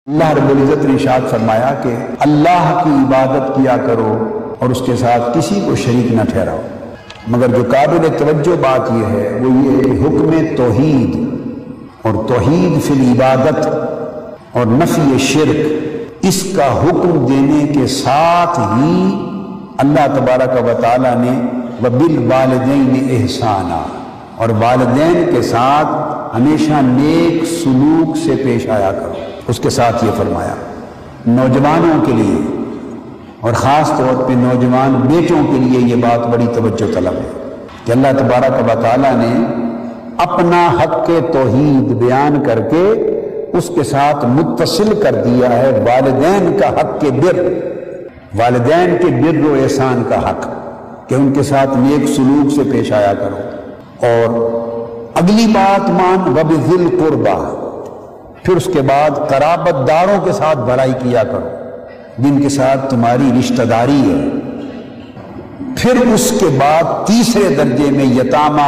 اللہ رب العزت نے ارشاد فرمایا کہ اللہ کی عبادت کیا کرو اور اس کے ساتھ کسی کو شریک نہ ٹھہراؤ۔ مگر جو قابل توجہ بات یہ ہے وہ یہ کہ حکم توحید اور توحید فی العبادت اور نفی شرک، اس کا حکم دینے کے ساتھ ہی اللہ تبارک و تعالیٰ نے وبالوالدین احسانا، اور والدین کے ساتھ ہمیشہ نیک سلوک سے پیش آیا کرو، اس کے ساتھ یہ فرمایا۔ نوجوانوں کے لیے اور خاص طور پہ نوجوان بیٹوں کے لیے یہ بات بڑی توجہ طلب ہے کہ اللہ تبارک و تعالیٰ نے اپنا حق توحید بیان کر کے اس کے ساتھ متصل کر دیا ہے والدین کا حق کے بر، والدین کے بر و احسان کا حق، کہ ان کے ساتھ نیک سلوک سے پیش آیا کرو۔ اور اگلی بات مان وبذی القربیٰ، پھر اس کے بعد قرابت داروں کے ساتھ بھلائی کیا کرو جن کے ساتھ تمہاری رشتہ داری ہے۔ پھر اس کے بعد تیسرے درجے میں یتامہ،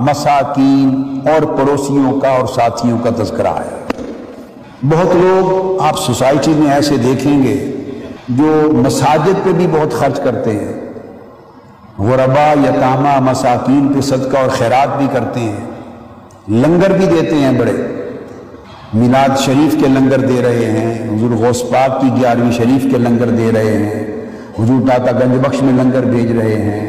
مساکین اور پڑوسیوں کا اور ساتھیوں کا تذکرہ ہے۔ بہت لوگ آپ سوسائٹی میں ایسے دیکھیں گے جو مساجد پہ بھی بہت خرچ کرتے ہیں، غربا، یتامہ، مساکین پہ صدقہ اور خیرات بھی کرتے ہیں، لنگر بھی دیتے ہیں، بڑے میلاد شریف کے لنگر دے رہے ہیں، حضور غوث پاک کی 11ویں شریف کے لنگر دے رہے ہیں، حضور داتا گنج بخش میں لنگر بھیج رہے ہیں،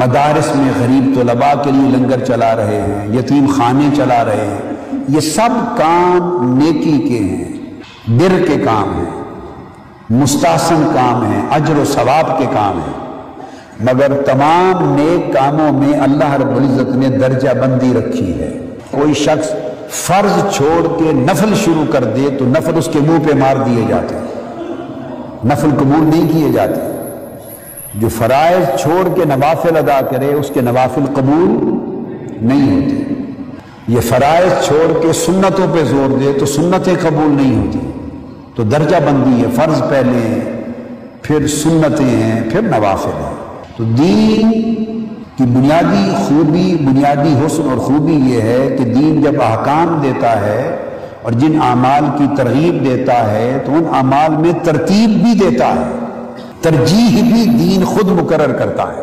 مدارس میں غریب طلباء کے لیے لنگر چلا رہے ہیں، یتیم خانے چلا رہے ہیں۔ یہ سب کام نیکی کے ہیں، بر کے کام ہیں، مستحسن کام ہیں، اجر و ثواب کے کام ہیں۔ مگر تمام نیک کاموں میں اللہ رب العزت نے درجہ بندی رکھی ہے۔ کوئی شخص فرض چھوڑ کے نفل شروع کر دے تو نفل اس کے منہ پہ مار دیے جاتے ہیں، نفل قبول نہیں کیے جاتے۔ جو فرائض چھوڑ کے نوافل ادا کرے اس کے نوافل قبول نہیں ہوتے۔ یہ فرائض چھوڑ کے سنتوں پہ زور دے تو سنتیں قبول نہیں ہوتی۔ تو درجہ بندی ہے، فرض پہلے ہیں، پھر سنتیں ہیں، پھر نوافل ہیں۔ تو دین کی بنیادی خوبی، بنیادی حسن اور خوبی یہ ہے کہ دین جب احکام دیتا ہے اور جن اعمال کی ترغیب دیتا ہے تو ان اعمال میں ترتیب بھی دیتا ہے، ترجیح بھی دین خود مقرر کرتا ہے۔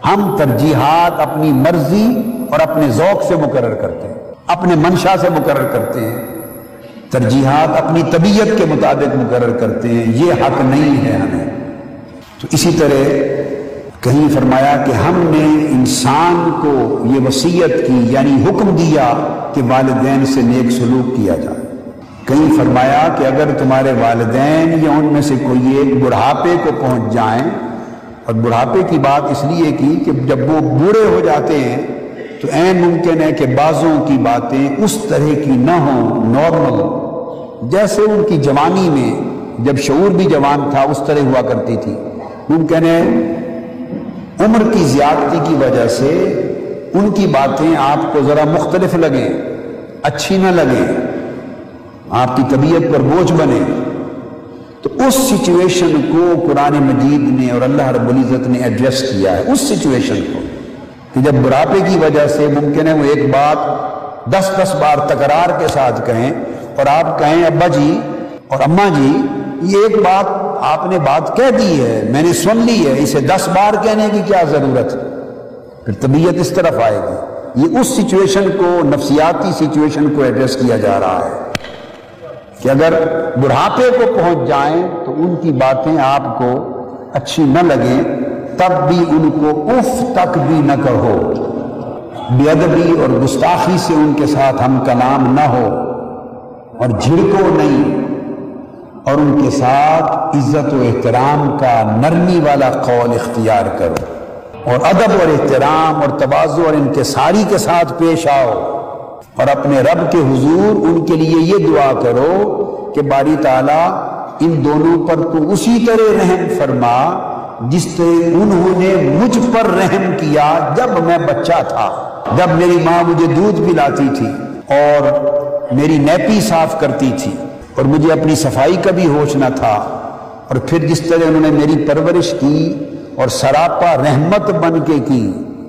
ہم ترجیحات اپنی مرضی اور اپنے ذوق سے مقرر کرتے ہیں، اپنے منشا سے مقرر کرتے ہیں، ترجیحات اپنی طبیعت کے مطابق مقرر کرتے ہیں، یہ حق نہیں ہے ہمیں۔ تو اسی طرح کہیں فرمایا کہ ہم نے انسان کو یہ وصیت کی، یعنی حکم دیا کہ والدین سے نیک سلوک کیا جائے۔ کہیں فرمایا کہ اگر تمہارے والدین یا ان میں سے کوئی ایک بڑھاپے کو پہنچ جائیں، اور بڑھاپے کی بات اس لیے کی کہ جب وہ بوڑھے ہو جاتے ہیں تو عین ممکن ہے کہ بعضوں کی باتیں اس طرح کی نہ ہوں، نارمل، جیسے ان کی جوانی میں جب شعور بھی جوان تھا اس طرح ہوا کرتی تھی۔ ممکن ہے عمر کی زیادتی کی وجہ سے ان کی باتیں آپ کو ذرا مختلف لگیں، اچھی نہ لگیں، آپ کی طبیعت پر بوجھ بنے، تو اس سچویشن کو قرآن مجید نے اور اللہ رب العزت نے ایڈریس کیا ہے، اس سچویشن کو کہ جب بڑھاپے کی وجہ سے ممکن ہے وہ ایک بات 10 بار تکرار کے ساتھ کہیں، اور آپ کہیں ابا جی اور اماں جی یہ ایک بات آپ نے بات کہہ دی ہے، میں نے سن لی ہے، اسے 10 بار کہنے کی کیا ضرورت ہے؟ پھر طبیعت اس طرف آئے گی۔ یہ اس سچویشن کو، نفسیاتی سچویشن کو ایڈریس کیا جا رہا ہے کہ اگر بڑھاپے کو پہنچ جائیں تو ان کی باتیں آپ کو اچھی نہ لگیں، تب بھی ان کو اف تک بھی نہ کہو، بے ادبی اور گستاخی سے ان کے ساتھ ہم کلام نہ ہو، اور جھڑکو نہیں، اور ان کے ساتھ عزت و احترام کا نرمی والا قول اختیار کرو، اور ادب اور احترام اور تواضع اور انکساری کے ساتھ پیش آؤ، اور اپنے رب کے حضور ان کے لیے یہ دعا کرو کہ باری تعالیٰ ان دونوں پر تو اسی طرح رحم فرما جس طرح انہوں نے مجھ پر رحم کیا جب میں بچہ تھا، جب میری ماں مجھے دودھ پلاتی تھی اور میری نیپی صاف کرتی تھی اور مجھے اپنی صفائی کا بھی ہوش نہ تھا، اور پھر جس طرح انہوں نے میری پرورش کی اور سراپا رحمت بن کے کی،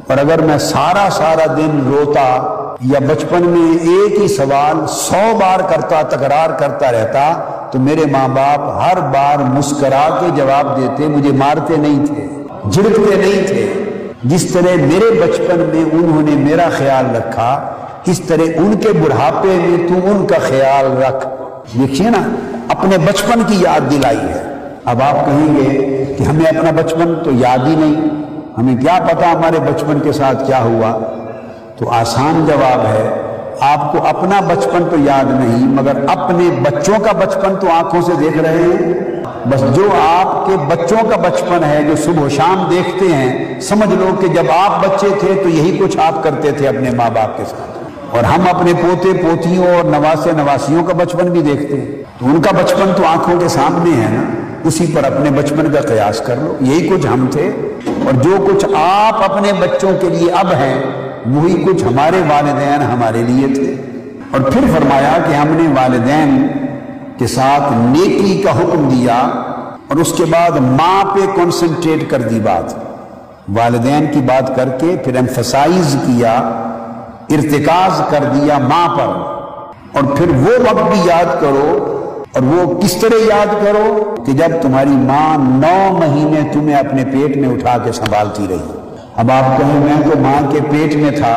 اور اگر میں سارا دن روتا یا بچپن میں ایک ہی سوال 100 بار کرتا، تکرار کرتا رہتا تو میرے ماں باپ ہر بار مسکرا کے جواب دیتے، مجھے مارتے نہیں تھے، جھڑکتے نہیں تھے۔ جس طرح میرے بچپن میں انہوں نے میرا خیال رکھا، اس طرح ان کے بڑھاپے میں تو ان کا خیال رکھ۔ دیکھیے نا، اپنے بچپن کی یاد دلائی ہے۔ اب آپ کہیں گے کہ ہمیں اپنا بچپن تو یاد ہی نہیں، ہمیں کیا پتا ہمارے بچپن کے ساتھ کیا ہوا؟ تو آسان جواب ہے، آپ کو اپنا بچپن تو یاد نہیں، مگر اپنے بچوں کا بچپن تو آنکھوں سے دیکھ رہے ہیں۔ بس جو آپ کے بچوں کا بچپن ہے، جو صبح و شام دیکھتے ہیں، سمجھ لو کہ جب آپ بچے تھے تو یہی کچھ آپ کرتے تھے اپنے ماں باپ کے ساتھ۔ اور ہم اپنے پوتے پوتیوں اور نواسے نواسیوں کا بچپن بھی دیکھتے ہیں، تو ان کا بچپن تو آنکھوں کے سامنے ہے نا، اسی پر اپنے بچپن کا قیاس کر لو۔ یہی کچھ ہم تھے، اور جو کچھ آپ اپنے بچوں کے لیے اب ہیں، وہی کچھ ہمارے والدین ہمارے لیے تھے۔ اور پھر فرمایا کہ ہم نے والدین کے ساتھ نیکی کا حکم دیا، اور اس کے بعد ماں پہ کنسنٹریٹ کر دی بات، والدین کی بات کر کے پھر ایمفسائز کیا، ارتکاز کر دیا ماں پر۔ اور پھر وہ وقت بھی یاد کرو، اور وہ کس طرح یاد کرو کہ جب تمہاری ماں 9 مہینے تمہیں اپنے پیٹ میں اٹھا کے سنبھالتی رہی۔ اب آپ کہیں میں تو ماں کے پیٹ میں تھا،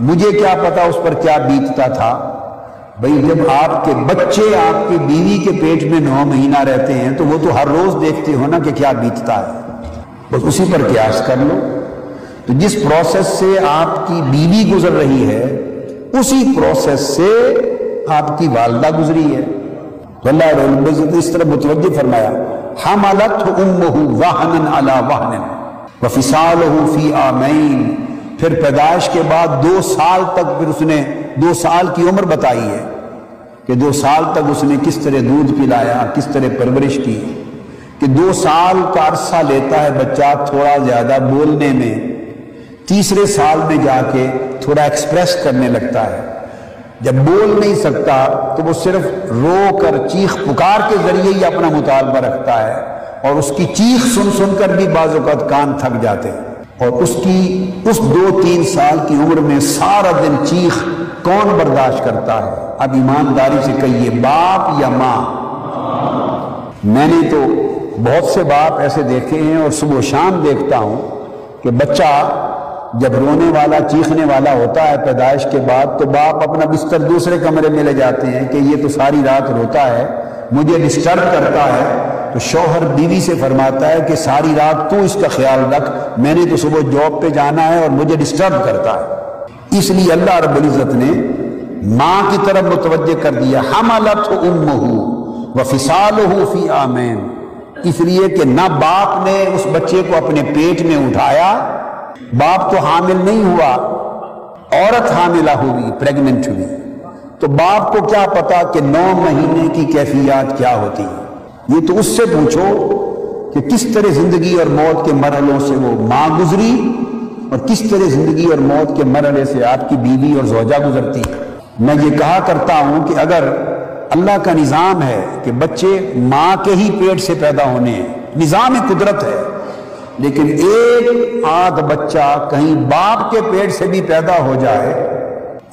مجھے کیا پتا اس پر کیا بیتتا تھا؟ بھئی جب آپ کے بچے آپ کی بیوی کے پیٹ میں 9 مہینہ رہتے ہیں تو وہ تو ہر روز دیکھتے ہو نا کہ کیا بیتتا ہے، بس اسی پر قیاس کر لو۔ تو جس پروسیس سے آپ کی بیوی گزر رہی ہے، اسی پروسیس سے آپ کی والدہ گزری ہے۔ تو اللہ رب العزت اس طرح متوجہ فرمایا، حملتہ امہ وہنا علی وہن وفصالہ فی عامین، پھر پیدائش کے بعد 2 سال تک، پھر اس نے 2 سال کی عمر بتائی ہے کہ 2 سال تک اس نے کس طرح دودھ پلایا، کس طرح پرورش کی، کہ 2 سال کا عرصہ لیتا ہے بچہ تھوڑا زیادہ بولنے میں، 3 سال میں جا کے تھوڑا ایکسپریس کرنے لگتا ہے۔ جب بول نہیں سکتا تو وہ صرف رو کر چیخ پکار کے ذریعے ہی اپنا مطالبہ رکھتا ہے، اور اس کی چیخ سن سن کر بھی بعض اوقات کان تھک جاتے ہیں۔ اور اس 2-3 سال کی عمر میں سارا دن چیخ کون برداشت کرتا ہے؟ اب ایمانداری سے کہیے، باپ یا ماں؟ میں نے تو بہت سے باپ ایسے دیکھے ہیں، اور صبح و شام دیکھتا ہوں کہ بچہ جب رونے والا چیخنے والا ہوتا ہے پیدائش کے بعد، تو باپ اپنا بستر دوسرے کمرے میں لے جاتے ہیں کہ یہ تو ساری رات روتا ہے، مجھے ڈسٹرب کرتا ہے۔ تو شوہر بیوی سے فرماتا ہے کہ ساری رات تو اس کا خیال رکھ، میں نے تو صبح جاب پہ جانا ہے اور مجھے ڈسٹرب کرتا ہے۔ اس لیے اللہ رب العزت نے ماں کی طرف متوجہ کر دیا، حملتہ امہ وفصالہ فی عامین، اس لیے کہ نہ باپ نے اس بچے کو اپنے پیٹ میں اٹھایا، باپ تو حامل نہیں ہوا، عورت حاملہ ہوئی، پریگننٹ ہوئی، تو باپ کو کیا پتا کہ 9 مہینے کی کیفیات کیا ہوتی ہیں؟ یہ تو اس سے پوچھو کہ کس طرح زندگی اور موت کے مرحلوں سے وہ ماں گزری، اور کس طرح زندگی اور موت کے مرحلے سے آپ کی بیوی اور زوجہ گزرتی۔ میں یہ کہا کرتا ہوں کہ اگر اللہ کا نظام ہے کہ بچے ماں کے ہی پیٹ سے پیدا ہونے ہیں، نظام قدرت ہے، لیکن ایک آدھ بچہ کہیں باپ کے پیٹ سے بھی پیدا ہو جائے،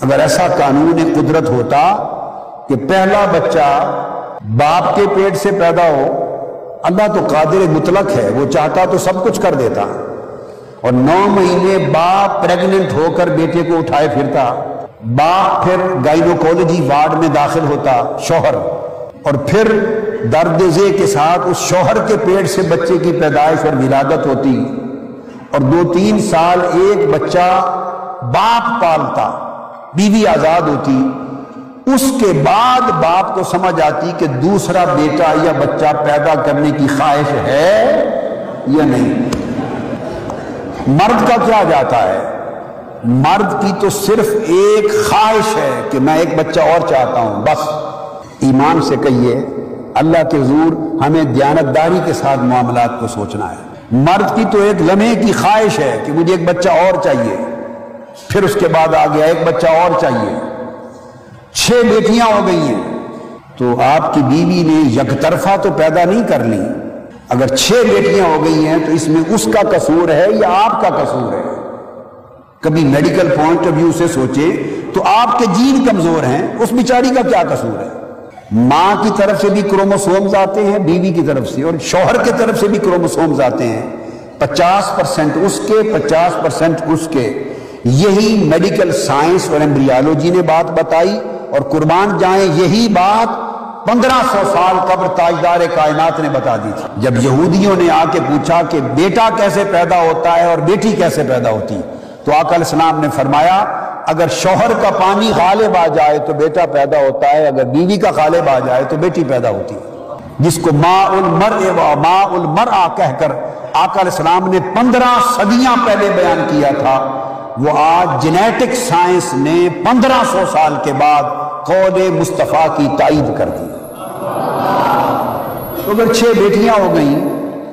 اگر ایسا قانون قدرت ہوتا کہ پہلا بچہ باپ کے پیٹ سے پیدا ہو، اللہ تو قادر مطلق ہے، وہ چاہتا تو سب کچھ کر دیتا، اور 9 مہینے باپ پریگننٹ ہو کر بیٹے کو اٹھائے پھرتا، باپ پھر گائنوکولوجی وارڈ میں داخل ہوتا شوہر، اور پھر درد ذے کے ساتھ اس شوہر کے پیٹ سے بچے کی پیدائش اور ولادت ہوتی، اور 2-3 سال ایک بچہ باپ پالتا، بیوی آزاد ہوتی، اس کے بعد باپ کو سمجھ آتی کہ دوسرا بیٹا یا بچہ پیدا کرنے کی خواہش ہے یا نہیں۔ مرد کا کیا جاتا ہے؟ مرد کی تو صرف ایک خواہش ہے کہ میں ایک بچہ اور چاہتا ہوں، بس۔ ایمان سے کہیے، اللہ کے حضور ہمیں دیانتداری کے ساتھ معاملات کو سوچنا ہے۔ مرد کی تو ایک لمحے کی خواہش ہے کہ مجھے ایک بچہ اور چاہیے، پھر اس کے بعد آ گیا ایک بچہ اور چاہیے، 6 بیٹیاں ہو گئی ہیں، تو آپ کی بیوی نے یک طرفہ تو پیدا نہیں کر لی۔ اگر 6 بیٹیاں ہو گئی ہیں تو اس میں اس کا قصور ہے یا آپ کا قصور ہے؟ کبھی میڈیکل پوائنٹ آف ویو سے سوچے تو آپ کے جین کمزور ہیں، اس بیچاری کا کیا قصور ہے؟ ماں کی طرف سے بھی کروموسومز آتے ہیں بیوی کی طرف سے، اور شوہر کی طرف سے بھی کروموسومز آتے ہیں، 50% اس کے 50% اس کے۔ یہی میڈیکل سائنس اور ایمبریالوجی نے بات بتائی، اور قربان جائیں یہی بات 1500 سال قبل تاجدار کائنات نے بتا دی تھی۔ جب یہودیوں نے آ کے پوچھا کہ بیٹا کیسے پیدا ہوتا ہے اور بیٹی کیسے پیدا ہوتی، تو آقا علیہ السلام نے فرمایا اگر شوہر کا پانی غالب آ جائے تو بیٹا پیدا ہوتا ہے، اگر بیوی کا غالب آ جائے تو بیٹی پیدا ہوتی ہے، جس کو ماء المرء و ماء المرأة کہہ کر آقا علیہ السلام نے 15 صدیاں پہلے بیان کیا تھا، وہ آج جینیٹک سائنس نے 1500 سال کے بعد قول مصطفیٰ کی تائید کر دی۔ تو اگر 6 بیٹیاں ہو گئیں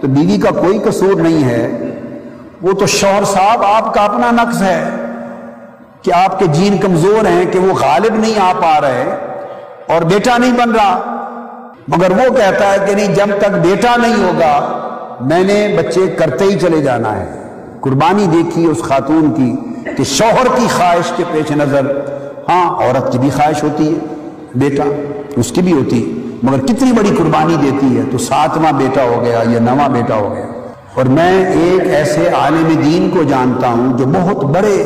تو بیوی کا کوئی قصور نہیں ہے، وہ تو شوہر صاحب آپ کا اپنا نقص ہے کہ آپ کے جین کمزور ہیں کہ وہ غالب نہیں آ پا رہے اور بیٹا نہیں بن رہا، مگر وہ کہتا ہے کہ نہیں، جب تک بیٹا نہیں ہوگا میں نے بچے کرتے ہی چلے جانا ہے۔ قربانی دیکھی اس خاتون کی کہ شوہر کی خواہش کے پیش نظر، ہاں عورت کی بھی خواہش ہوتی ہے بیٹا، اس کی بھی ہوتی، مگر کتنی بڑی قربانی دیتی ہے، تو 7واں بیٹا ہو گیا یا 9واں بیٹا ہو گیا۔ اور میں ایک ایسے عالم دین کو جانتا ہوں جو بہت بڑے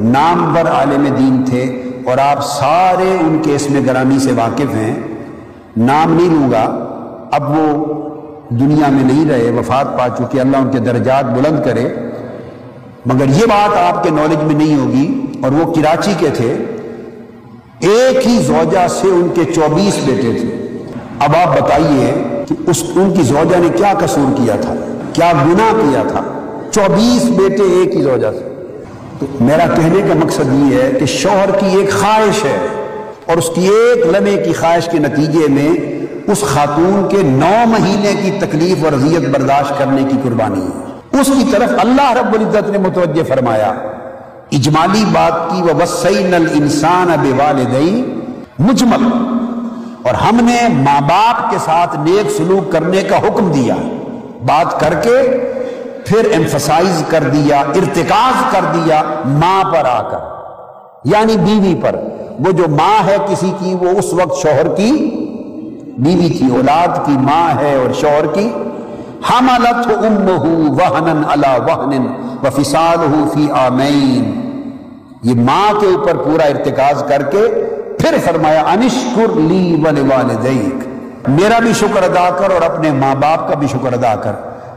نامور عالم دین تھے، اور آپ سارے ان کے اسم گرامی سے واقف ہیں، نام نہیں لوں گا، اب وہ دنیا میں نہیں رہے، وفات پا چکے، اللہ ان کے درجات بلند کرے، مگر یہ بات آپ کے نالج میں نہیں ہوگی، اور وہ کراچی کے تھے، ایک ہی زوجہ سے ان کے 24 بیٹے تھے۔ اب آپ بتائیے کہ ان کی زوجہ نے کیا قصور کیا تھا، کیا گناہ کیا تھا، 24 بیٹے ایک ہی زوجہ سے۔ تو میرا کہنے کا مقصد یہ ہے کہ شوہر کی ایک خواہش ہے، اور اس کی ایک لمحے کی خواہش کے نتیجے میں اس خاتون کے 9 مہینے کی تکلیف اور اذیت برداشت کرنے کی قربانی ہے، اس کی طرف اللہ رب العزت نے متوجہ فرمایا۔ اجمالی بات کی وَوَصَّيْنَا الْإِنسَانَ بِوَالِدَيْهِ مجمل، اور ہم نے ماں باپ کے ساتھ نیک سلوک کرنے کا حکم دیا، بات کر کے پھر ایمفسائز کر دیا، ارتکاز کر دیا ماں پر آ کر، یعنی بیوی پر۔ وہ جو ماں ہے کسی کی، وہ اس وقت شوہر کی بیوی تھی، اولاد کی ماں ہے اور شوہر کی۔ حملتہ امہ وہنن علی وہن وفصالہ فی عامین، یہ ماں کے اوپر پورا ارتکاز کر کے پھر فرمایا انشکر لی ولوالدیک، میرا بھی شکر ادا کر اور اپنے ماں باپ کا بھی شکر ادا کر،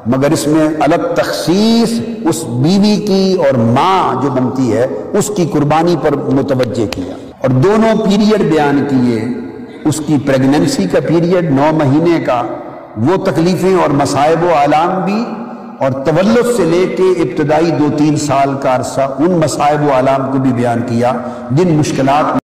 مگر اس میں الگ تخصیص اس بیوی کی اور ماں جو بنتی ہے اس کی قربانی پر متوجہ کیا، اور دونوں پیریڈ بیان کیے، اس کی پریگننسی کا پیریڈ 9 مہینے کا، وہ تکلیفیں اور مصائب و آلام بھی، اور تولد سے لے کے ابتدائی 2-3 سال کا عرصہ ان مصائب و آلام کو بھی بیان کیا جن مشکلات